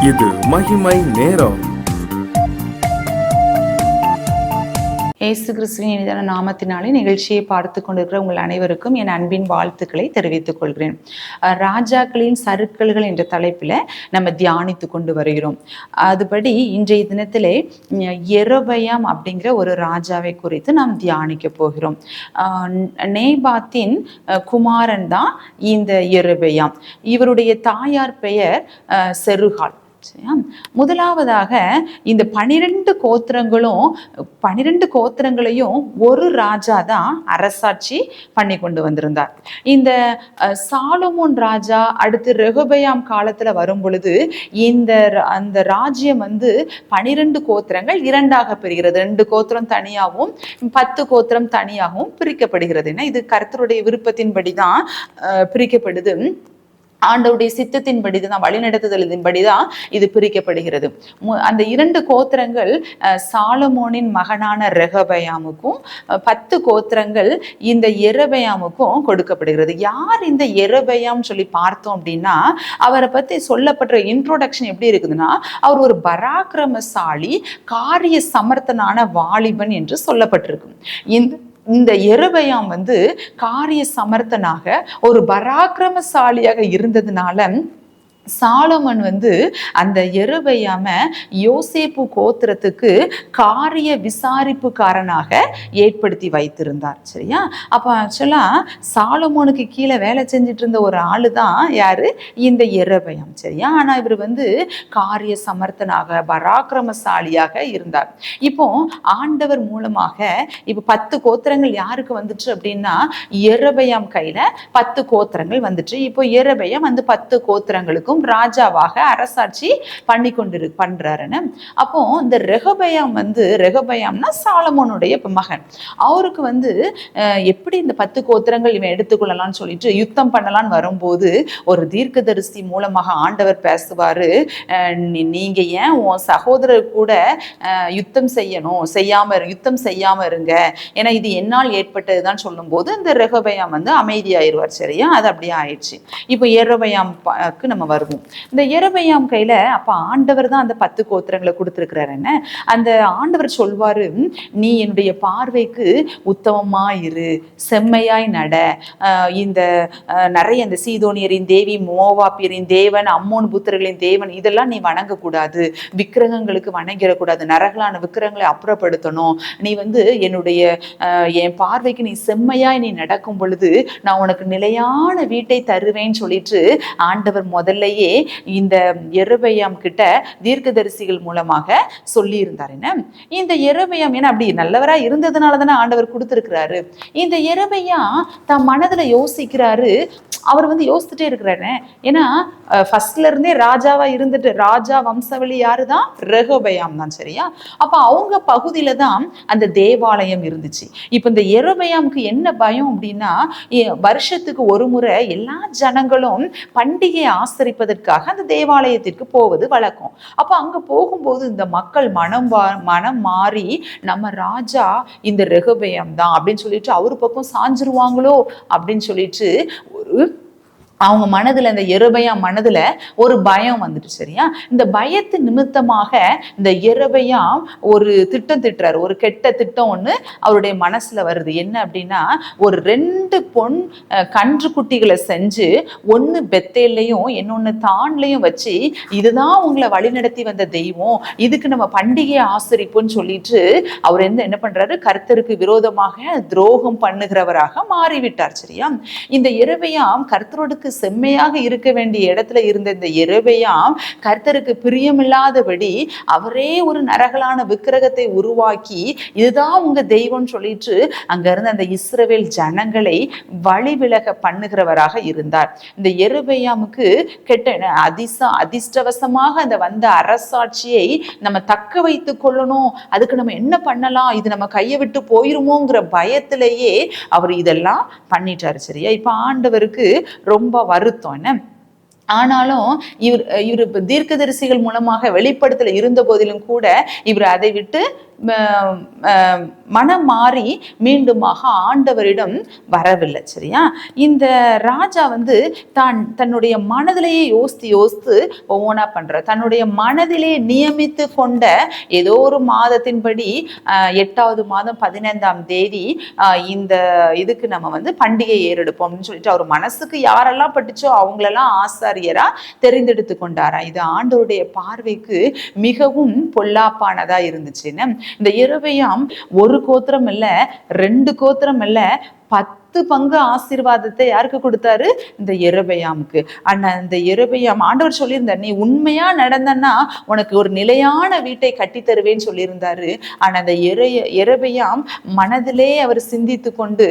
இது மகிமை நேரம். இயேசு கிறிஸ்துவின் இனிதான நாமத்தினாலே நிகழ்ச்சியை பார்த்து கொண்டிருக்கிற உங்கள் அனைவருக்கும் என் அன்பின் வாழ்த்துக்களை தெரிவித்துக் கொள்கிறேன். ராஜாக்களின் சறுக்கல்கள் என்ற தலைப்பில் நம்ம தியானித்து கொண்டு வருகிறோம். அதுபடி இன்றைய தினத்திலே யெரொபெயாம் அப்படிங்கிற ஒரு ராஜாவை குறித்து நாம் தியானிக்க போகிறோம். நேபாத்தின் குமாரன் தான் இந்த யெரொபெயாம். இவருடைய தாயார் பெயர் செருகாள். முதலாவதாக இந்த 12 கோத்திரங்களையும் ஒரு ராஜா தான் அரசாட்சி பண்ணி கொண்டு வந்திருந்தார். இந்த சாலமோன் ராஜா அடுத்து ரெகொபெயாம் காலத்துல வரும் பொழுது அந்த ராஜ்யம் 12 கோத்திரங்கள் இரண்டாக பிரிகிறது. 2 கோத்திரம் தனியாகவும் 10 கோத்திரம் தனியாகவும் பிரிக்கப்படுகிறது. இது கர்த்தருடைய விருப்பத்தின்படி தான் பிரிக்கப்படுது. ஆண்டவருடைய சித்தத்தின்படி தான், வழிநடத்துதலின்படி தான் இது பிரிக்கப்படுகிறது. அந்த 2 கோத்திரங்கள் சாலமோனின் மகனான ரெகொபெயாமுக்கும் 10 கோத்திரங்கள் இந்த யெரொபெயாமுக்கும் கொடுக்கப்படுகிறது. யார் இந்த யெரொபெயாம் சொல்லி பார்த்தோம் அப்படின்னா, அவரை பத்தி சொல்லப்பட்ட இன்ட்ரோடக்ஷன் எப்படி இருக்குதுன்னா, அவர் ஒரு பராக்கிரமசாலி, காரிய சமர்த்தனான வாலிபன் என்று சொல்லப்பட்டிருக்கு. இந்த யெரொபெயாம் காரிய சமர்த்தனாக ஒரு பராக்கிரமசாலியாக இருந்ததுனால சாலமன் அந்த யெரொபெயாம யோசேப்பு கோத்திரத்துக்கு காரிய விசாரிப்புக்காரனாக ஏற்படுத்தி வைத்திருந்தார். சரியா? அப்ப ஆக்சுவலா சாலமோனுக்கு கீழே வேலை செஞ்சுட்டு இருந்த ஒரு ஆளு தான் யாரு? இந்த யெரொபெயாம். சரியா? ஆனா இவர் காரிய சமர்த்தனாக பராக்கிரமசாலியாக இருந்தார். இப்போ ஆண்டவர் மூலமாக இப்ப 10 கோத்திரங்கள் யாருக்கு வந்துச்சு அப்படின்னா, யெரொபெயாம் கையில 10 கோத்திரங்கள் வந்துச்சு. இப்போ யெரொபெயாம் 10 கோத்திரங்களுக்கு ராஜாவாக அரசாட்சி பண்றாருன்னு. அப்போ இந்த ரெகொபெயாம்னா சாலமோனுடைய மகன். அவருக்கு எப்படி இந்த 10 கோத்திரங்கள் இவன் எடுத்துக்கொள்ளலாம்னு சொல்லிட்டு யுத்தம் பண்ணலான்னு வரும்போது ஒரு தீர்க்கதரிசி மூலமாக ஆண்டவர் பேசுவாரு. நீங்க ஏன் உன் சகோதரர் கூட யுத்தம் செய்யாம இருங்க, ஏன்னா இது என்னால் ஏற்பட்டதுதான் சொல்லும் போது இந்த ரெகொபெயாம் அமைதியாயிருவார். சரியா? அது அப்படியே ஆயிடுச்சு. இப்போ யெரொபெயாமுக்கு நம்ம வருவோம். இந்த யெரொபெயாம் கையில அப்ப ஆண்டவர் தான் அந்த 10 கோத்திரங்களை கொடுத்திருக்கிறாரு. அந்த ஆண்டவர் சொல்வாரு, நீ என்னுடைய பார்வைக்கு உத்தமமா இரு, செம்மையாய் நட, இந்த நிறைய இந்த சீதோனியரின் தேவி, மோவாபியரின் தேவன், அம்மோன் புத்திரர்களின் தேவன் இதெல்லாம் நீ வணங்கக்கூடாது, விக்கிரகங்களுக்கு வணங்கிடக்கூடாது, நரகலான விக்கிரகங்களை அப்புறப்படுத்தணும். நீ என் பார்வைக்கு நீ செம்மையாய் நீ நடக்கும் பொழுது நான் உனக்கு நிலையான வீட்டை தருவேன்னு சொல்லிட்டு ஆண்டவர் முதல்லையே இந்த யெரொபெயாம் கிட்ட தீர்க்கதரிசிகள் மூலமாக சொல்லி இருந்தார். இந்த யெரொபெயாம் ஏன்னா அப்படி நல்லவரா இருந்ததுனால தானே ஆண்டவர் கொடுத்திருக்கிறாரு. இந்த யெரொபெயாம் தன் மனதுல யோசிக்கிறாரு. அவர் யோசிச்சுட்டே இருக்கிறாரு. ஏன்னா ஃபர்ஸ்ட்ல இருந்தே ராஜாவா இருந்துட்டு, ராஜா வம்சவழி யாருதான்? ரெகொபெயாம் தான். சரியா? அப்ப அவங்க பகுதியில தான் அந்த தேவாலயம் இருந்துச்சு. இப்ப இந்த யெரொபெயாமுக்கு என்ன பயம் அப்படின்னா, வருஷத்துக்கு ஒரு முறை எல்லா ஜனங்களும் பண்டிகை ஆசரிப்பதற்காக அந்த தேவாலயத்திற்கு போவது வழக்கம். அப்ப அங்க போகும்போது இந்த மக்கள் மனம் மாறி நம்ம ராஜா இந்த ரெகொபெயாம் தான் அப்படின்னு சொல்லிட்டு அவரு பக்கம் சாஞ்சிருவாங்களோ அப்படின்னு சொல்லிட்டு அவங்க மனதுல, இந்த யெரொபெயாம் மனதுல ஒரு பயம் வந்துட்டு. சரியா? இந்த பயத்து நிமித்தமாக இந்த யெரொபெயாம் ஒரு திட்டம் திட்டுறாரு. ஒரு கெட்ட திட்டம் ஒண்ணு அவருடைய மனசுல வருது. என்ன அப்படின்னா, ஒரு 2 பொன் கன்று குட்டிகளை செஞ்சு, ஒன்னு பெத்தேல்லையும் இன்னொன்னு தான்லையும் வச்சு, இதுதான் உங்களை வழிநடத்தி வந்த தெய்வம், இதுக்கு நம்ம பண்டிகை ஆசரிப்புன்னு சொல்லிட்டு அவர் என்ன பண்றாரு? கர்த்தருக்கு விரோதமாக துரோகம் பண்ணுகிறவராக மாறிவிட்டார். சரியா? இந்த யெரொபெயாம் கர்த்தரோடுக்கு செம்மையாக இருக்க வேண்டிய இடத்துல இருந்த இந்த யெரொபெயாம் கர்த்தருக்கு பிரியமில்லாதபடி அவரே ஒரு நரகலான விக்கிரகத்தை உருவாக்கி, இதுதான் உங்க தெய்வம் சொல்லிட்டு அங்க இருந்து அந்த இஸ்ரவேல் ஜனங்களை வழிவிலக பண்ணுகிறவராக இருந்தார். இந்த யெரொபெயாமுக்கு அதிர்ஷ்டவசமாக அந்த வந்த அரசாட்சியை நம்ம தக்க வைத்துக் கொள்ளணும், அதுக்கு நம்ம என்ன பண்ணலாம், இது நம்ம கையை விட்டு போயிருமோங்கிற பயத்திலேயே அவர் இதெல்லாம் பண்ணிட்டாரு. சரியா? இப்ப ஆண்டவருக்கு ரொம்ப வருத்தம். என்ன ஆனாலும் இவர் தீர்க்கதரிசிகள் மூலமாக வெளிப்படுத்தல இருந்த போதிலும் கூட இவர் அதை விட்டு மனம் மாறி மீண்டுமாக ஆண்டவரிடம் வரவில்லை. சரியா? இந்த ராஜா தன்னுடைய மனதிலேயே யோசித்து ஒவ்வொன்றா பண்ற, தன்னுடைய மனதிலே நியமித்து கொண்ட ஏதோ ஒரு மாதத்தின்படி 8வது மாதம் 15ஆம் தேதி இந்த இதுக்கு நம்ம பண்டிகை ஏறெடுப்போம்னு சொல்லிட்டு அவர் மனசுக்கு யாரெல்லாம் பட்டுச்சோ அவங்களெல்லாம் ஆசாரியரா தெரிந்தெடுத்து கொண்டாரா. இது ஆண்டவருடைய பார்வைக்கு மிகவும் பொல்லாப்பானதா இருந்துச்சுன்னு. இந்த யெரொபெயாம் ஒரு கோத்திரம் இல்ல, 2 கோத்திரம் இல்ல, 10 பங்கு ஆசீர்வாதத்தை யாருக்கு கொடுத்தாரு? இந்த யெரொபெயாமுக்கு. ஆனா இந்த யெரொபெயாம், ஆண்டவர் சொல்லியிருந்தார், நீ உண்மையா நடந்தன்னா உனக்கு ஒரு நிலையான வீட்டை கட்டி தருவேன்னு சொல்லியிருந்தாரு. ஆனா அந்த யெரொபெயாம் மனதிலே அவர் சிந்தித்து கொண்டு,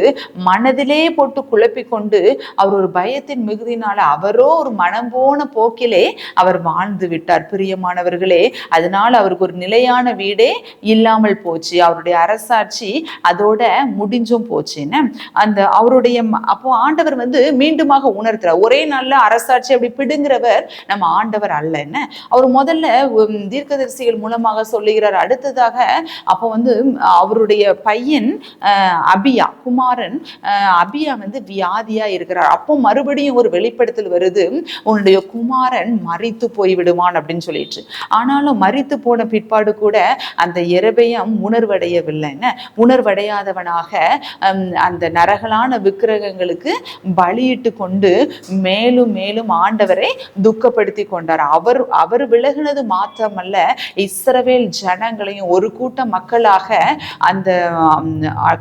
மனதிலே போட்டு குழப்பி கொண்டு, அவர் ஒரு பயத்தின் மிகுதினால அவரோ ஒரு மனம் போன போக்கிலே அவர் வாழ்ந்து விட்டார். பிரியமானவர்களே, அதனால அவருக்கு ஒரு நிலையான வீடே இல்லாமல் போச்சு. அவருடைய அரசாட்சி அதோட முடிஞ்சும் போச்சுன்னு அவருடைய அப்போ ஆண்டவர் மீண்டுமாக உணர்த்துறார். ஒரே நாள்ல அரசாட்சி அப்படி பிடுங்கிறவர் நம்ம ஆண்டவர் அல்ல. என்ன அவர் முதல்ல தீர்க்கதரிசிகள் மூலமாக சொல்லுகிறார். அடுத்ததாக அப்போ அவருடைய பையன் அபியா, குமாரன் அபியா வியாதியா இருக்கிறார். அப்போ மறுபடியும் ஒரு வெளிப்படுத்தல் வருது, உன்னுடைய குமாரன் மரித்து போய் விடுவான் அப்படின்னு சொல்லிட்டு. ஆனாலும் மரித்து போன பிற்பாடு கூட அந்த யெரொபெயாம் உணர்வடையவில்லை. உணர்வடையாதவனாக அந்த நரகலான விக்கிரகங்களுக்கு பலியிட்டு கொண்டு மேலும் மேலும் ஆண்டவரை துக்கப்படுத்தி கொண்டார். அவர் விலகினது மாத்திரமல்ல, இஸ்ரவேல் ஜனங்களையும் ஒரு கூட்ட மக்களாக அந்த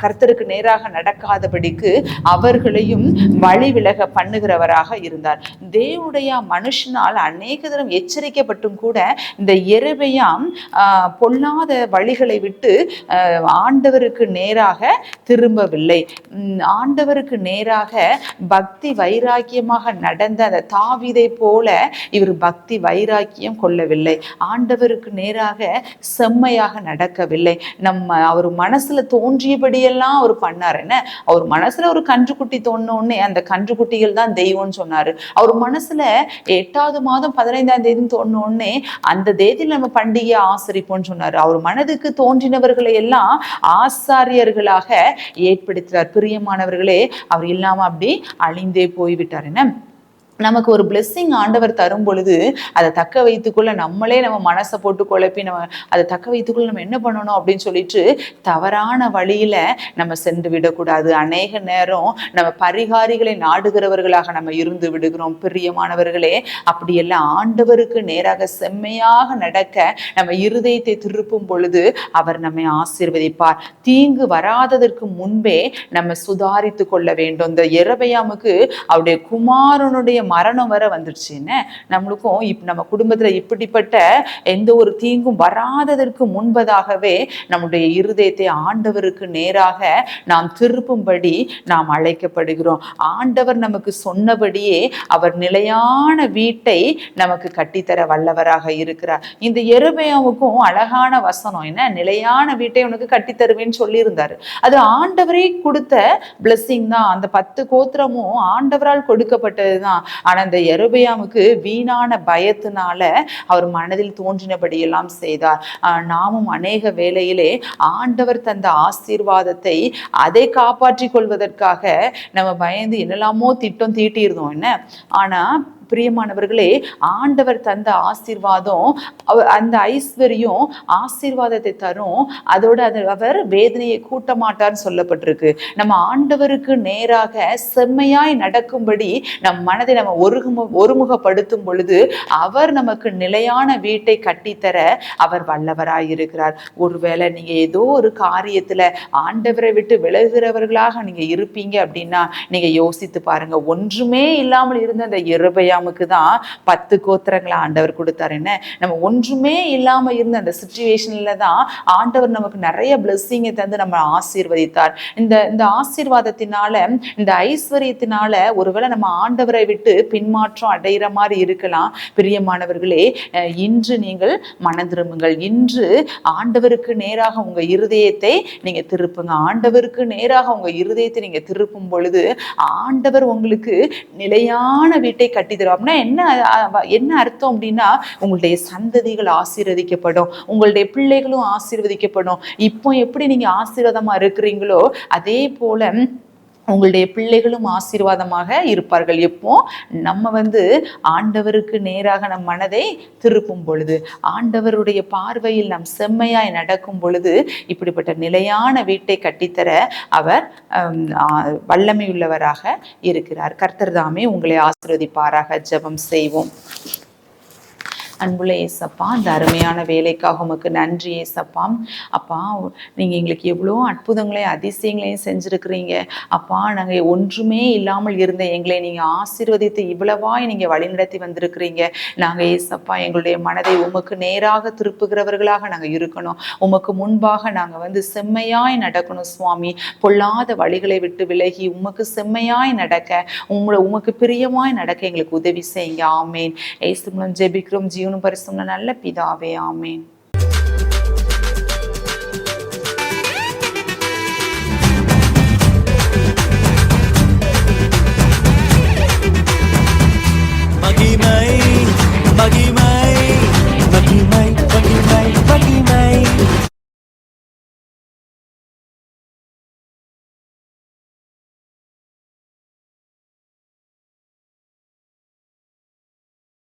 கர்த்தருக்கு நேராக நடக்காதபடிக்கு அவர்களையும் வழி விலக பண்ணுகிறவராக இருந்தார். தேவனுடைய மனுஷனால் அநேக தரம் எச்சரிக்கப்பட்டும் கூட இந்த யெரொபெயாம் பொல்லாத வழிகளை விட்டு ஆண்டவருக்கு நேராக திரும்பவில்லை. ஆண்டவருக்கு நேராக பக்தி வைராக்கியமாக நடந்த அந்த தாவீதை போல இவர் பக்தி வைராக்கியம் கொள்ளவில்லை. ஆண்டவருக்கு நேராக செம்மையாக நடக்கவில்லை. அவர் மனசுல தோன்றியபடியெல்லாம் அவர் பண்ணார். என்ன, அவர் மனசுல ஒரு கன்றுக்குட்டி தோணுன்னே அந்த கன்றுக்குட்டிகள் தான் தெய்வம்னு சொன்னாரு. அவர் மனசுல 8வது மாதம் 15ஆம் தேதி தோணுன்னே அந்த தேதியில் நம்ம பண்டிகையை ஆசரிப்போம்னு சொன்னாரு. அவர் மனதுக்கு தோன்றினவர்களை எல்லாம் ஆசாரியர்களாக ஏற்படுத்துறார். பிரியமானவர்களே, அவர் இல்லாம அப்படி அழிந்தே போய்விட்டார். என்ன, நமக்கு ஒரு பிளெஸ்ஸிங் ஆண்டவர் தரும் பொழுது அதை தக்க வைத்துக்குள்ள நம்மளே நம்ம மனசை போட்டு குழப்பி நம்ம அதை தக்க வைத்துக்குள்ள நம்ம என்ன பண்ணணும் அப்படின்னு சொல்லிட்டு தவறான வழியில நம்ம சென்று விடக்கூடாது. அநேக நேரம் நம்ம பரிகாரிகளை நாடுகிறவர்களாக நம்ம இருந்து விடுகிறோம். பிரியமானவர்களே, அப்படியெல்லாம் ஆண்டவருக்கு நேராக செம்மையாக நடக்க நம்ம இருதயத்தை திருப்பும் பொழுது அவர் நம்மை ஆசீர்வதிப்பார். தீங்கு வராததற்கு முன்பே நம்ம சுதாரித்து கொள்ள வேண்டும். இந்த யெரொபெயாமுக்கு அவருடைய குமாரனுடைய மரணம் வர வந்துருச்சுன்னு நம்மளுக்கும் நம்ம குடும்பத்துல இப்படிப்பட்ட எந்த ஒரு தீங்கும் வராததற்கு முன்பதாகவே நம்முடைய இருதயத்தை ஆண்டவருக்கு நேராக நாம் திருப்பும்படி நாம் அழைக்கப்படுகிறோம். ஆண்டவர் நமக்கு சொன்னபடியே அவர் நிலையான வீட்டை நமக்கு கட்டித்தர வல்லவராக இருக்கிறார். இந்த யெரொபெயாமுக்கும் அழகான வசனம், என்ன, நிலையான வீட்டை உனக்கு கட்டித்தருவேன்னு சொல்லியிருந்தாரு. அது ஆண்டவரே கொடுத்த பிளெஸிங் தான். அந்த 10 கோத்திரமும் ஆண்டவரால் கொடுக்கப்பட்டதுதான். ஆனா இந்த யெரொபெயாமுக்கு வீணான பயத்தினால அவர் மனதில் தோன்றினபடியெல்லாம் செய்தார். நாமும் அநேக வேளையிலே ஆண்டவர் தந்த ஆசீர்வாதத்தை அதை காப்பாற்றிக் கொள்வதற்காக நம்ம பயந்து என்னெல்லாமோ திட்டம் தீட்டியிருந்தோம். என்ன, ஆனா பிரியமானவர்களே, ஆண்டவர் தந்த ஆசீர்வாதம், அந்த ஐஸ்வர்யம் ஆசீர்வாதத்தை தரும். அதோட அவர் வேதனையை கூட்ட மாட்டார்னு சொல்லப்பட்டிருக்கு. நம்ம ஆண்டவருக்கு நேராக செம்மையாய் நடக்கும்படி நம் மனதை நம்ம ஒருமுகப்படுத்தும் பொழுது அவர் நமக்கு நிலையான வீட்டை கட்டித்தர அவர் வல்லவராய் இருக்கிறார். ஒருவேளை நீங்க ஏதோ ஒரு காரியத்துல ஆண்டவரை விட்டு விலகுகிறவர்களாக நீங்க இருப்பீங்க அப்படின்னா நீங்க யோசித்து பாருங்க. ஒன்றுமே இல்லாமல் இருந்த அந்த யெரொபெயாமுக்கு தான் 10 கோத்திரங்களை ஆண்டவர் கொடுத்தாரு. என்ன, நம்ம ஒன்றுமே இல்லாம இருந்த அந்த சிச்சுவேஷன்ல தான் ஆண்டவர் நமக்கு நிறைய பிளெஸிங்கை தந்து நம்ம ஆசீர்வதித்தார். இந்த ஆசீர்வாதத்தினால, இந்த ஐஸ்வர்யத்தினால ஒருவேளை நம்ம ஆண்டவரை விட்டு பின்மாற்றம் அடைகிற மாதிரி இருக்கலாம். பிரியமானவர்களே, இன்று நீங்கள் மனம் திரும்புங்கள். இன்று ஆண்டவருக்கு நேராக உங்க இருதயத்தை நீங்க திருப்புங்க. ஆண்டவருக்கு நேராக உங்க இருதயத்தை நீங்க திருப்பும் பொழுது ஆண்டவர் உங்களுக்கு நிலையான வீட்டை கட்டித்தர தரும் அப்படின்னா என்ன அர்த்தம் அப்படின்னா உங்களுடைய சந்ததிகள் ஆசீர்வதிக்கப்படும், உங்களுடைய பிள்ளைகளும் ஆசீர்வதிக்கப்படும். இப்போ எப்படி நீங்க ஆசீர்வாதமா இருக்கிறீங்களோ அதே போல உங்களுடைய பிள்ளைகளும் ஆசீர்வாதமாக இருப்பார்கள். எப்போ நம்ம ஆண்டவருக்கு நேராக நம் மனதை திருப்பும் பொழுது, ஆண்டவருடைய பார்வையில் நாம் செம்மையாய் நடக்கும் பொழுது, இப்படிப்பட்ட நிலையான வீட்டை கட்டித்தர அவர் வல்லமையுள்ளவராக இருக்கிறார். கர்த்தர் தாமே உங்களை ஆசீர்வதிப்பாராக. ஜெபம் செய்வோம். அன்புள்ள ஏசப்பா, அந்த அருமையான வேலைக்காக உமக்கு நன்றி ஏசப்பா. அப்பா, நீங்கள் எங்களுக்கு எவ்வளோ அற்புதங்களையும் அதிசயங்களையும் செஞ்சுருக்கிறீங்க அப்பா. நாங்கள் ஒன்றுமே இல்லாமல் இருந்த எங்களை நீங்கள் ஆசீர்வதித்து இவ்வளவாய் நீங்கள் வழிநடத்தி வந்திருக்கிறீங்க. நாங்கள் ஏசப்பா எங்களுடைய மனதை உமக்கு நேராக திருப்புகிறவர்களாக நாங்கள் இருக்கணும். உமக்கு முன்பாக நாங்கள் செம்மையாய் நடக்கணும் சுவாமி. பொல்லாத வழிகளை விட்டு விலகி உமக்கு செம்மையாய் நடக்க, உமக்கு பிரியமாய் நடக்க எங்களுக்கு உதவி செய்யுங்க. ஆமேன். ஏசு மூலம் ஜெபிக்கிறோம் ஜீவனும் பரிசுத்தமுள்ள நல்ல பிதாவே. ஆமேன்.